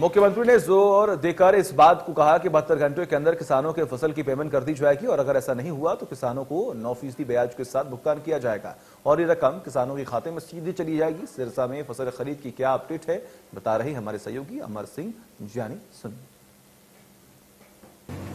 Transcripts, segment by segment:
मुख्यमंत्री ने जोर देकर इस बात को कहा कि 72 घंटों के अंदर किसानों के फसल की पेमेंट कर दी जाएगी और अगर ऐसा नहीं हुआ तो किसानों को 9% ब्याज के साथ भुगतान किया जाएगा और ये रकम किसानों के खाते में सीधे चली जाएगी। सिरसा में फसल खरीद की क्या अपडेट है, बता रहे हमारे सहयोगी अमर सिंह जानी। सुन,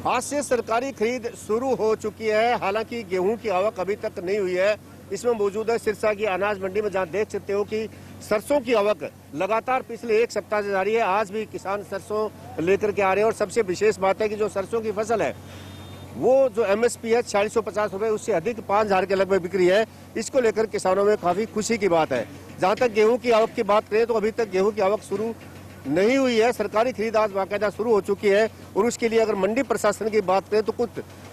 आज से सरकारी खरीद शुरू हो चुकी है। हालांकि गेहूं की आवक अभी तक नहीं हुई है। इसमें मौजूद है सिरसा की अनाज मंडी में, जहां देख सकते हो कि सरसों की आवक लगातार पिछले एक सप्ताह से जारी है। आज भी किसान सरसों लेकर के आ रहे हैं और सबसे विशेष बात है कि जो सरसों की फसल है वो जो एमएसपी है 4650 रुपए, उससे अधिक 5000 के लगभग बिक्री है। इसको लेकर किसानों में काफी खुशी की बात है। जहां तक गेहूं की आवक की बात करें तो अभी तक गेहूं की आवक शुरू नहीं हुई है। सरकारी खरीद आज बाकायदा शुरू हो चुकी है और उसके लिए अगर मंडी प्रशासन की बात करें तो कुछ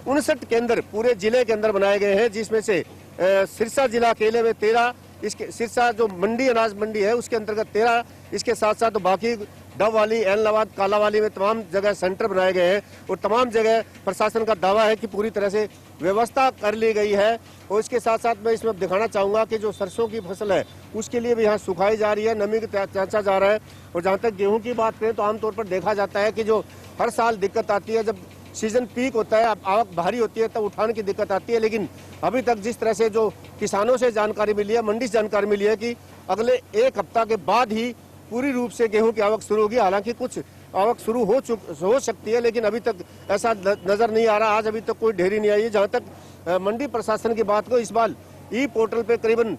59 केंद्र पूरे जिले के अंदर बनाए गए हैं, जिसमें से सिरसा जिला अकेले में 13, इसके सिरसा जो मंडी अनाज मंडी है उसके अंतर्गत 13, इसके साथ साथ बाकी डबवाली, एलनाबाद, कालावाली में तमाम जगह सेंटर बनाए गए हैं और तमाम जगह प्रशासन का दावा है कि पूरी तरह से व्यवस्था कर ली गई है। और इसके साथ साथ मैं इसमें दिखाना चाहूंगा कि जो सरसों की फसल है उसके लिए भी यहाँ सुखाई जा रही है, नमी की जांचा जा रहा है। और जहाँ तक गेहूं की बात करें तो आमतौर पर देखा जाता है कि जो हर साल दिक्कत आती है, जब सीजन पीक होता है, आवक भारी होती है, तब उठान की दिक्कत आती है। लेकिन अभी तक जिस तरह से जो किसानों से जानकारी मिली है, मंडी से जानकारी मिली है कि अगले एक हफ्ता के बाद ही पूरी रूप से गेहूं की आवक शुरू होगी। हालांकि कुछ आवक शुरू हो सकती है, लेकिन अभी तक ऐसा नजर नहीं आ रहा। आज अभी तक कोई ढेरी नहीं आई है। जहां तक मंडी प्रशासन की बात को, इस बार ई पोर्टल पे करीबन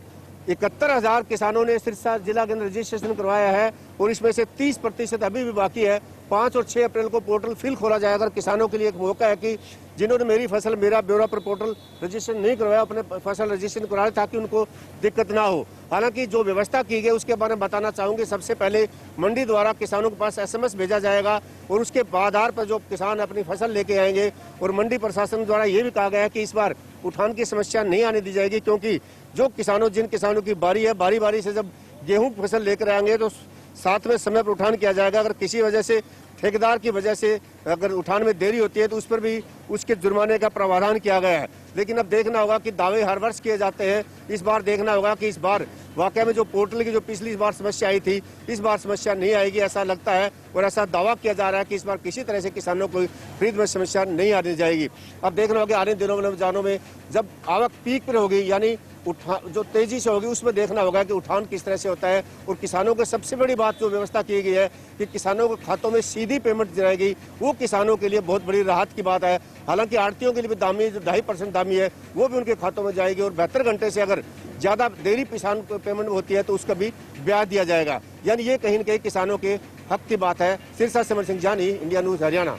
71,000 किसानों ने सिरसा जिला के अंदर रजिस्ट्रेशन करवाया है और इसमें से 30% अभी भी बाकी है। 5 और 6 अप्रैल को पोर्टल फिर खोला जाएगा। किसानों के लिए एक मौका है कि जिन्होंने मेरी फसल मेरा ब्यौरा पर पोर्टल रजिस्ट्रेशन नहीं करवाया, अपने फसल रजिस्ट्रेशन करा ताकि उनको दिक्कत ना हो। हालांकि जो व्यवस्था की गई उसके बारे में बताना चाहूंगी। सबसे पहले मंडी द्वारा किसानों के पास SMS भेजा जाएगा और उसके आधार पर जो किसान अपनी फसल लेके आएंगे। और मंडी प्रशासन द्वारा ये भी कहा गया है कि इस बार उठान की समस्या नहीं आने दी जाएगी, क्योंकि जिन किसानों की बारी है, बारी बारी से जब गेहूं की फसल लेकर आएंगे तो साथ में समय पर उठान किया जाएगा। अगर किसी वजह से ठेकेदार की वजह से अगर उठान में देरी होती है तो उस पर भी उसके जुर्माने का प्रावधान किया गया है। लेकिन अब देखना होगा कि दावे हर वर्ष किए जाते हैं, इस बार देखना होगा कि इस बार वाकई में जो पोर्टल की जो पिछली बार समस्या आई थी, इस बार समस्या नहीं आएगी, ऐसा लगता है। और ऐसा दावा किया जा रहा है कि इस बार किसी तरह से किसानों को खरीद में समस्या नहीं आने जाएगी। अब देखना होगा आने दिनों में जब आवक पीक पर होगी, यानी जो तेजी से होगी, उसमें देखना होगा कि उठान किस तरह से होता है। और किसानों को सबसे बड़ी बात जो व्यवस्था की गई है कि किसानों के खातों में सीधी पेमेंट जाएगी, वो किसानों के लिए बहुत बड़ी राहत की बात है। हालांकि आड़तियों के लिए भी दामी जो 2.5% दामी है वो भी उनके खातों में जाएगी और 72 घंटे से अगर ज्यादा देरी किसान को पेमेंट होती है तो उसका भी ब्याज दिया जाएगा। यानी ये कहीं न कहीं किसानों के हक की बात है। सिरसा से अमर सिंह जानी, इंडिया न्यूज हरियाणा।